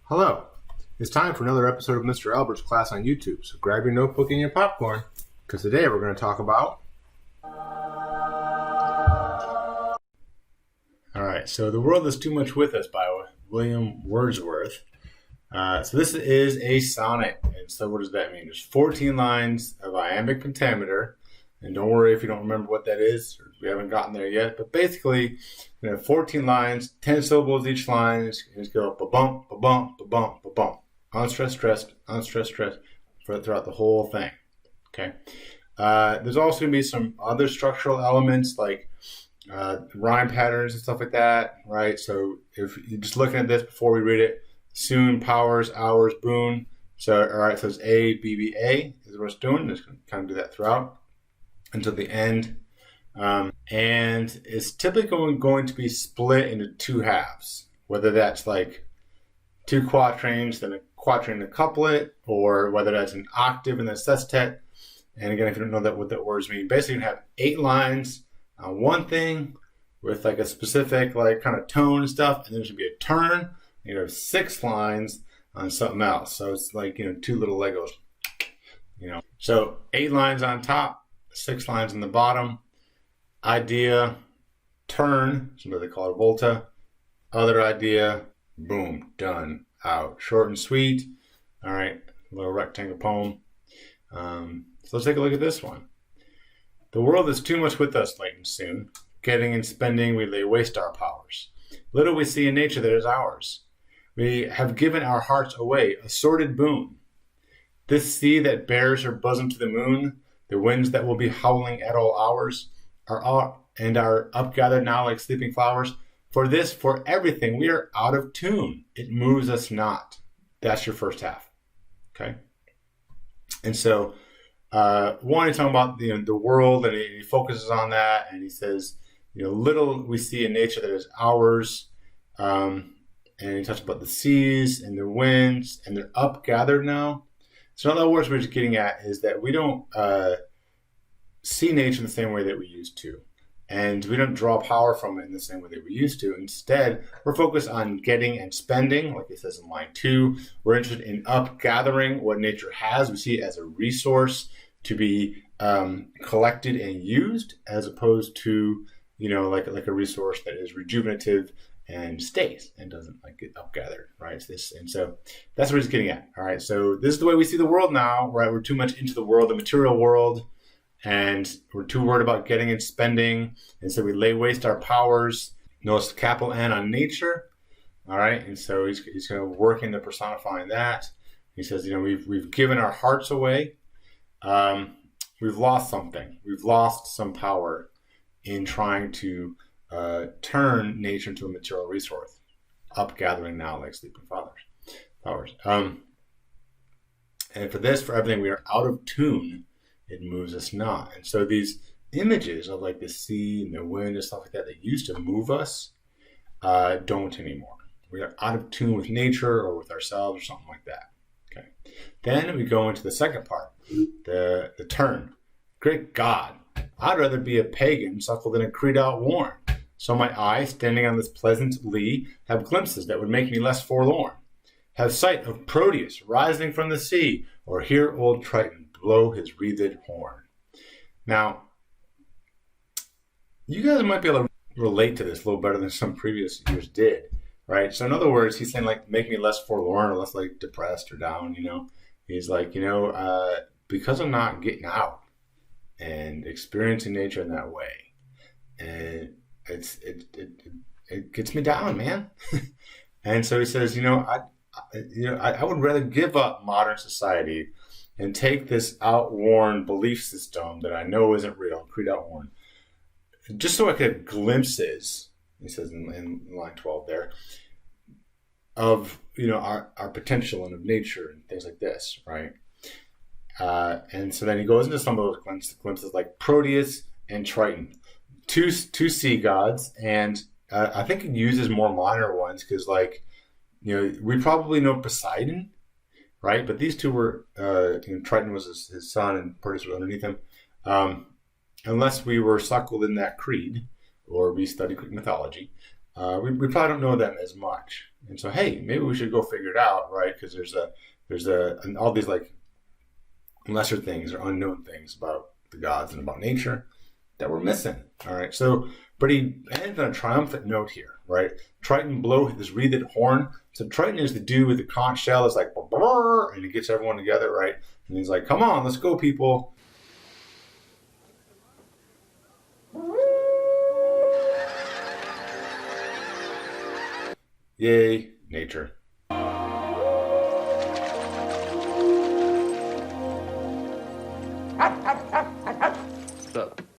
Hello. It's time for another episode of Mr. Albert's class on YouTube. So grab your notebook and your popcorn, because today we're going to talk about... Alright, so The World is Too Much With Us by William Wordsworth. So this is a sonnet. And so what does that mean? There's 14 lines of iambic pentameter. And don't worry if you don't remember what that is, or we haven't gotten there yet. But basically, 14 lines, 10 syllables each line. Just go ba-bump, ba-bump, ba-bump, ba-bump. Unstressed, stressed, unstressed, stressed throughout the whole thing. Okay. There's also going to be some other structural elements like rhyme patterns and stuff like that, right? So if you're just looking at this before we read it, soon, powers, hours, boon. So, all right, so it's A, B, B, A is what it's doing. Just going to kind of do that throughout until the end. And it's typically going to be split into two halves, whether that's like two quatrains, then a quatrain and a couplet, or whether that's an octave and a sestet. And again, if you don't know what that words mean, basically you have 8 lines on one thing with like a specific like kind of tone and stuff, and then there should be a turn. You have 6 lines on something else. So it's like, 2 little Legos, So 8 lines on top, 6 lines on the bottom. Idea, turn, somebody they call it volta. Other idea, boom, done, out. Short and sweet. All right, a little rectangle poem. So let's take a look at this one. The world is too much with us late and soon. Getting and spending, we lay waste our powers. Little we see in nature that is ours. We have given our hearts away, a sordid boon. This sea that bears her bosom to the moon, the winds that will be howling at all hours, are upgathered now like sleeping flowers. For this, for everything, we are out of tune. It moves us not. That's your first half. Okay? And so, one, he's talking about the world, and he focuses on that, and he says, little we see in nature that is ours. And he talks about the seas and the winds, and they're upgathered now. So in other words, what he's getting at is that we don't see nature in the same way that we used to. And we don't draw power from it in the same way that we used to. Instead, we're focused on getting and spending, like it says in line 2. We're interested in upgathering what nature has. We see it as a resource to be collected and used, as opposed to, like a resource that is rejuvenative and stays and doesn't get upgathered, right? And so that's what he's getting at. All right, so this is the way we see the world now, right? We're too much into the world, the material world, and we're too worried about getting and spending, and so we lay waste our powers. Notice capital N on nature, all right? And so he's going to work into personifying that. He says, we've given our hearts away. We've lost something. We've lost some power in trying to turn nature into a material resource, upgathering now like sleeping flowers. And for everything, we are out of tune. It moves us not. And so these images of like the sea and the wind and stuff like that used to move us, don't anymore. We are out of tune with nature or with ourselves or something like that. Okay. Then we go into the second part, the turn. Great God, I'd rather be a pagan suckle than a creed outworn. So my eye, standing on this pleasant lea, have glimpses that would make me less forlorn. Have sight of Proteus rising from the sea, or hear old Triton blow his wreathed horn. Now, you guys might be able to relate to this a little better than some previous years did, right? So in other words, he's saying like, make me less forlorn or less like depressed or down, He's like, because I'm not getting out and experiencing nature in that way, and it gets me down, man. And so he says, I would rather give up modern society and take this outworn belief system that I know isn't real, creed outworn, just so I could have glimpses, he says in line 12 there, of our potential and of nature and things like this, right? And so then he goes into some of those glimpses like Proteus and Triton, two sea gods, and I think he uses more minor ones because we probably know Poseidon, right? But these two were, Triton was his son and Proteus was underneath him. Unless we were suckled in that creed or we study Greek mythology, we probably don't know them as much. And so, hey, maybe we should go figure it out, right? Because there's all these like lesser things or unknown things about the gods and about nature that we're missing. All right. So, but he ends on a triumphant note here, right? Triton blow this wreathed horn. So Triton is the dude with the conch shell. It's like, and he gets everyone together, right? And he's like, come on, let's go, people. Yay, nature.